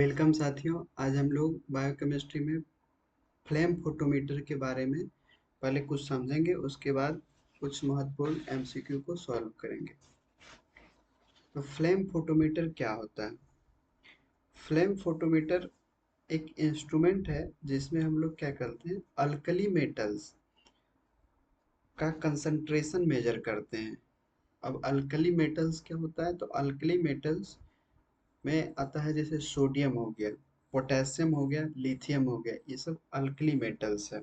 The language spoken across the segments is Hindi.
वेलकम साथियों। आज हम लोग बायोकेमिस्ट्री में फ्लेम फोटोमीटर के बारे में पहले कुछ समझेंगे, उसके बाद कुछ महत्वपूर्ण एमसीक्यू को सॉल्व करेंगे। तो फ्लेम फोटोमीटर क्या होता है? फ्लेम फोटोमीटर एक इंस्ट्रूमेंट है जिसमें हम लोग क्या करते हैं, अल्कली मेटल्स का कंसंट्रेशन मेजर करते हैं। अब अल्कली मेटल्स क्या होता है? तो अल्कली मेटल्स में आता है जैसे सोडियम हो गया, पोटेशियम हो गया, लिथियम हो गया, ये सब अल्कली मेटल्स है।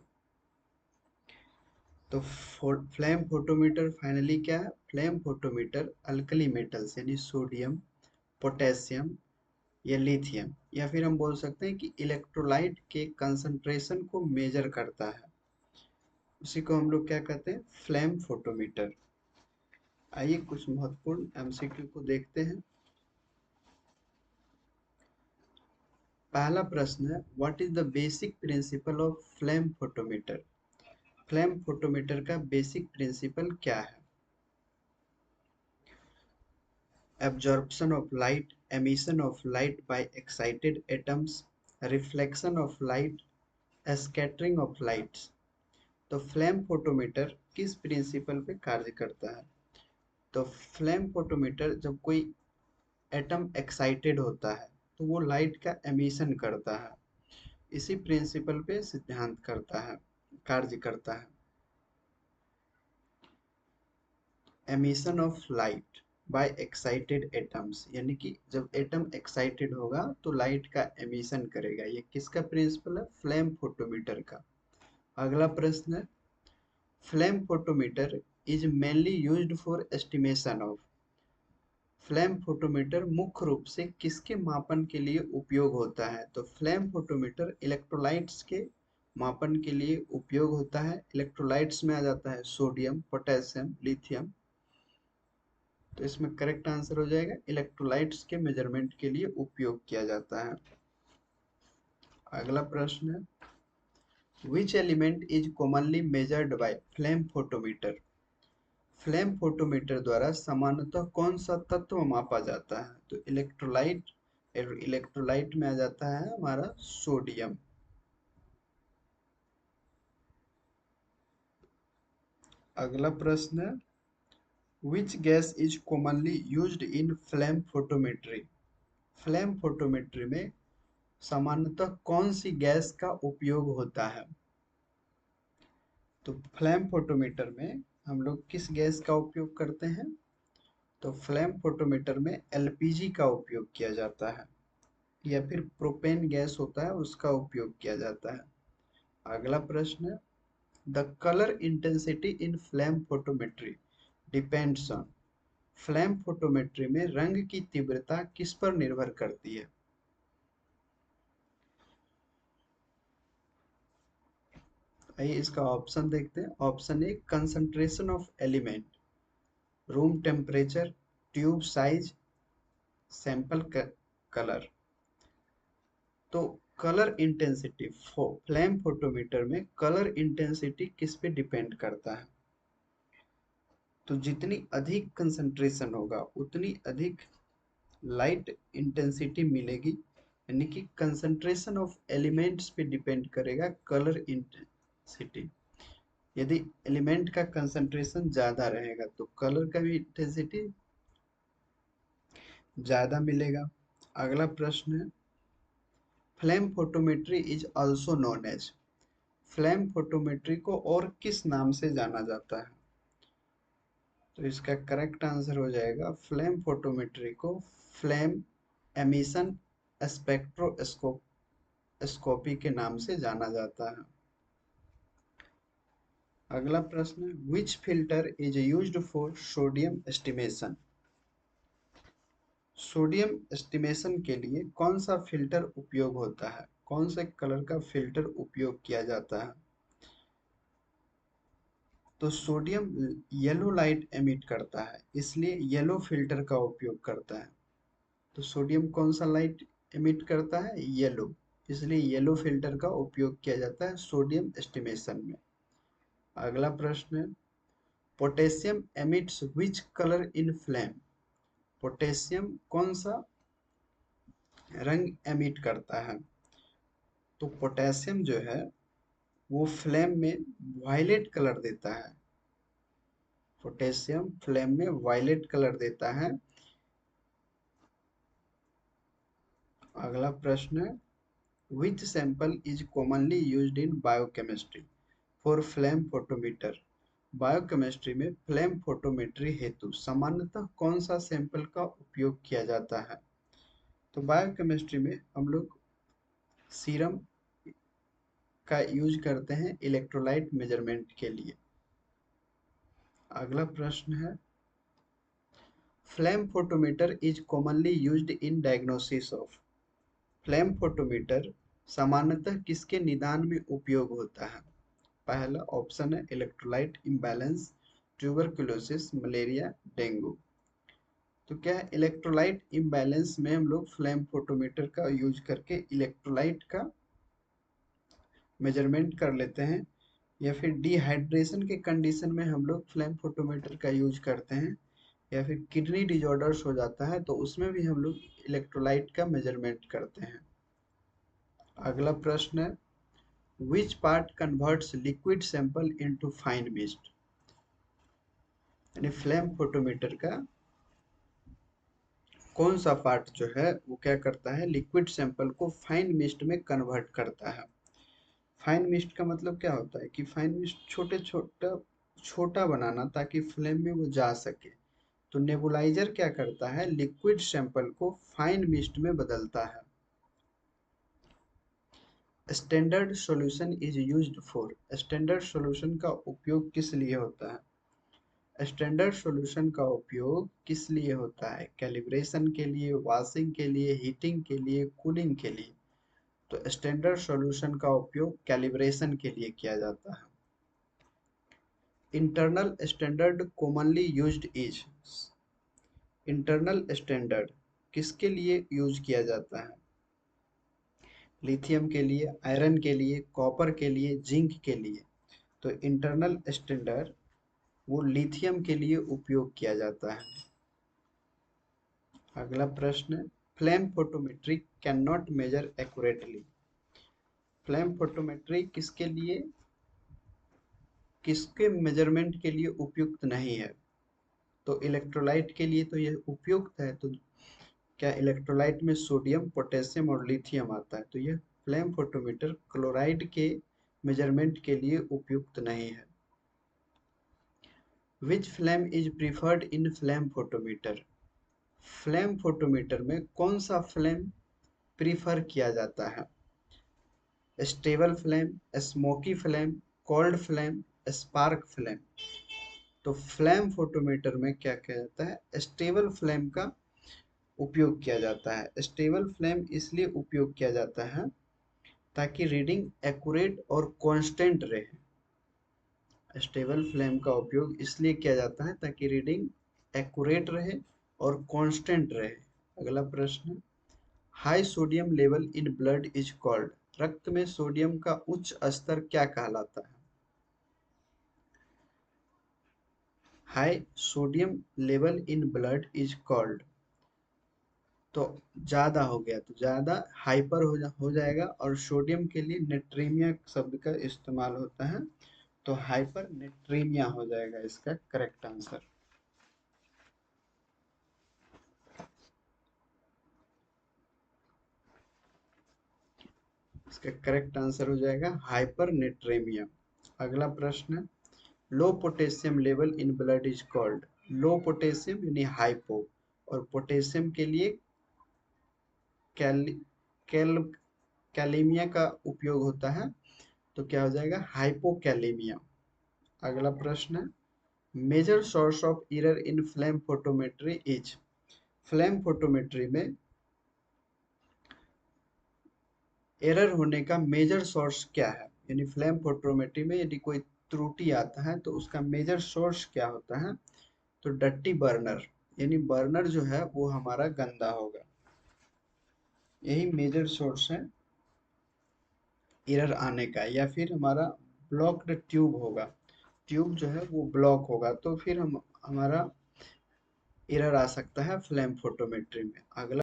तो फ्लेम फोटोमीटर फाइनली क्या है? फ्लेम फोटोमीटर अल्कली मेटल्स यानी सोडियम, पोटेशियम या लिथियम, या फिर हम बोल सकते हैं कि इलेक्ट्रोलाइट के कंसंट्रेशन को मेजर करता है। उसी को हम लोग क्या कहते हैं? Flame photometer. आइए कुछ महत्वपूर्ण एमसीक्यू को देखते हैं। पहला प्रश्न है, what is the basic principle of flame photometer? Flame photometer का बेसिक प्रिंसिपल क्या है? Absorption of light, emission of light by excited atoms, reflection of light, scattering of lights। तो फ्लेम फोटोमीटर किस प्रिंसिपल पे कार्य करता है? तो फ्लेम फोटोमीटर जब कोई एटम एक्साइटेड होता है तो वो लाइट का एमिशन करता है, इसी प्रिंसिपल पे सिद्धांत करता है, कार्य करता है। Emission of light by excited atoms, यानी कि जब एटम एक्साइटेड होगा तो लाइट का एमिशन करेगा। ये किसका प्रिंसिपल है? फ्लेम फोटोमीटर का। अगला प्रश्न है, flame photometer is mainly used for estimation of. Flame photometer मुख्य रूप से किसके मापन के लिए उपयोग होता है? तो फ्लेम फोटोमीटर इलेक्ट्रोलाइट्स के मापन के लिए उपयोग होता है। इलेक्ट्रोलाइट्स में आ जाता है सोडियम, पोटेशियम, लिथियम। तो इसमें करेक्ट आंसर हो जाएगा इलेक्ट्रोलाइट्स के मेजरमेंट के लिए उपयोग किया जाता है। अगला प्रश्न है, which element is commonly measured by flame photometer? Flame photometer द्वारा सामान्यतः कौन सा तत्व मापा जाता है? तो इलेक्ट्रोलाइट, इलेक्ट्रोलाइट में आ जाता है हमारा सोडियम। अगला प्रश्न है, which gas is commonly used in flame photometry? Flame photometry में सामान्यतः कौन सी गैस का उपयोग होता है? तो फ्लेम फोटोमीटर में हम लोग किस गैस का उपयोग करते हैं? तो फ्लेम फोटोमीटर में एलपीजी का उपयोग किया जाता है, या फिर प्रोपेन गैस होता है उसका उपयोग किया जाता है। अगला प्रश्न है, the colour intensity in flame photometry depends on. Flame photometry में रंग की तीव्रता किस पर निर्भर करती है? आइए इसका ऑप्शन देखते हैं। Option A, concentration of element, room temperature, tube size, sample colour. तो कलर इंटेंसिटी, फ्लेम फोटोमीटर में कलर इंटेंसिटी किस पे डिपेंड करता है? तो जितनी अधिक कंसंट्रेशन होगा उतनी अधिक लाइट इंटेंसिटी मिलेगी, यानी कि कंसंट्रेशन ऑफ एलिमेंट्स पे डिपेंड करेगा कलर इंटेंसिटी। यदि एलिमेंट का कंसंट्रेशन ज़्यादा रहेगा तो कलर का भी इंटेंसिटी ज़्यादा मिलेगा। अगला प्रश्न है, flame photometry is also known as. Flame photometry को और किस नाम से जाना जाता है? तो इसका करेक्ट आंसर हो जाएगा, फ्लेम फोटोमेट्री को फ्लेम एमिशन स्पेक्ट्रोस्कोपी के नाम से जाना जाता है। अगला प्रश्न, विच filter is used for sodium estimation? Sodium estimation के लिए कौन सा फिल्टर उपयोग होता है? कौन से कलर का फिल्टर उपयोग किया जाता है? तो सोडियम येलो लाइट एमिट करता है, इसलिए येलो फिल्टर का उपयोग करता है। तो सोडियम कौन सा लाइट एमिट करता है? येलो, इसलिए येलो फिल्टर का उपयोग किया जाता है सोडियम एस्टिमेशन में। अगला प्रश्न है, potassium emits which colour in flame? Potassium कौन सा रंग एमिट करता है। तो पोटेशियम जो है वो फ्लेम में वायलेट कलर देता है। पोटेशियम फ्लेम में वायलेट कलर देता है। अगला प्रश्न है, which sample is commonly used in biochemistry for flame photometer? Biochemistry में फ्लेम फोटोमेट्री हेतु सामान्यतः कौन सा सैंपल का उपयोग किया जाता है? तो बायोकेमिस्ट्री में हम लोग सीरम का यूज करते हैं इलेक्ट्रोलाइट मेजरमेंट के लिए। अगला प्रश्न है, flame photometer is commonly used in diagnosis of. Flame photometer सामान्यतः किसके निदान में उपयोग होता है? पहला ऑप्शन है electrolyte imbalance, tuberculosis, malaria, dengue. तो क्या है, इलेक्ट्रोलाइट इम्बैलेंस में हम लोग फ्लेम फोटोमीटर का यूज करके इलेक्ट्रोलाइट का मेजरमेंट कर लेते हैं, या फिर डिहाइड्रेशन के कंडीशन में हम लोग फ्लेम फोटोमीटर का यूज करते हैं, या फिर किडनी डिजॉर्डर्स हो जाता है तो उसमें भी हम लोग इलेक्ट्रोलाइट का मेजरमेंट करते हैं। अगला प्रश्न है, which part converts liquid sample into fine mist? यानी फ्लेम फोटोमीटर का कौन सा पार्ट जो है वो क्या करता है, लिक्विड सैंपल को फाइन मिस्ट में कन्वर्ट करता है। फाइन मिस्ट का मतलब क्या होता है कि फाइन मिस्ट छोटे छोटा छोटा बनाना ताकि फ्लेम में वो जा सके। तो नेबुलाइजर क्या करता है, लिक्विड सैंपल को फाइन मिस्ट में बदलता है। Standard solution is used for. Standard solution का उपयोग किस लिए होता है? स्टैंडर्ड सॉल्यूशन का उपयोग किस लिए होता है? कैलिब्रेशन के लिए, वॉशिंग के लिए, हीटिंग के लिए, कूलिंग के लिए। तो स्टैंडर्ड सॉल्यूशन का उपयोग कैलिब्रेशन के लिए किया जाता है। Internal standard commonly used is. Internal standard किसके लिए यूज किया जाता है? लिथियम के लिए, आयरन के लिए, कॉपर के लिए, जिंक के लिए। तो इंटरनल स्टैंडर्ड वो लिथियम के लिए उपयोग किया जाता है। अगला प्रश्न, flame photometry can not measure accurately. Flame photometry किसके मेजरमेंट के लिए उपयुक्त नहीं है? तो इलेक्ट्रोलाइट के लिए तो यह उपयुक्त है। तो क्या इलेक्ट्रोलाइट में सोडियम, पोटेशियम और लिथियम आता है, तो यह फ्लेम फोटोमीटर क्लोराइड के मेजरमेंट के लिए उपयुक्त नहीं है। Which flame is preferred in flame photometer? Flame photometer में कौन सा फ्लेम प्रीफर किया जाता है? Stable flame, smoky flame, cold flame, spark flame. तो फ्लेम फोटोमीटर में क्या किया जाता है, स्टेबल फ्लेम का उपयोग किया जाता है। स्टेबल फ्लेम इसलिए उपयोग किया जाता है ताकि रीडिंग एक्यूरेट और कांस्टेंट रहे। स्टेबल फ्लेम का उपयोग इसलिए किया जाता है ताकि रीडिंग एक्यूरेट रहे और कांस्टेंट रहे। अगला प्रश्न, high sodium level in blood is called. रक्त में सोडियम का उच्च स्तर क्या कहलाता है? High sodium level in blood is called. तो ज्यादा हो गया तो ज्यादा हाइपर हो जाएगा, और सोडियम के लिए नेट्रीमिया शब्द का इस्तेमाल होता है। तो हाइपर नेट्रीमिया हो जाएगा इसका करेक्ट आंसर। इसका करेक्ट आंसर हो जाएगा हाइपर नेट्रीमिया। अगला प्रश्न, low potassium level in blood is called. Low potassium यानी हाइपो, और पोटेशियम के लिए कैल कैल कैलीमिया का उपयोग होता है। तो क्या हो जाएगा, हाइपोकैलीमिया। अगला प्रश्न, major source of error in flame photometry is. Flame photometry में एरर होने का मेजर सोर्स क्या है? यानी फ्लेम फोटोमेट्री में यदि कोई त्रुटि आता है तो उसका मेजर सोर्स क्या होता है? तो डट्टी बर्नर, यानी बर्नर जो है वो हमारा गंदा होगा। यही मेजर सोर्स है एरर आने का। या फिर हमारा ब्लॉक्ड ट्यूब होगा, ट्यूब जो है वो ब्लॉक होगा, तो फिर हम हमारा एरर आ सकता है फ्लेम फोटोमेट्री में। अगला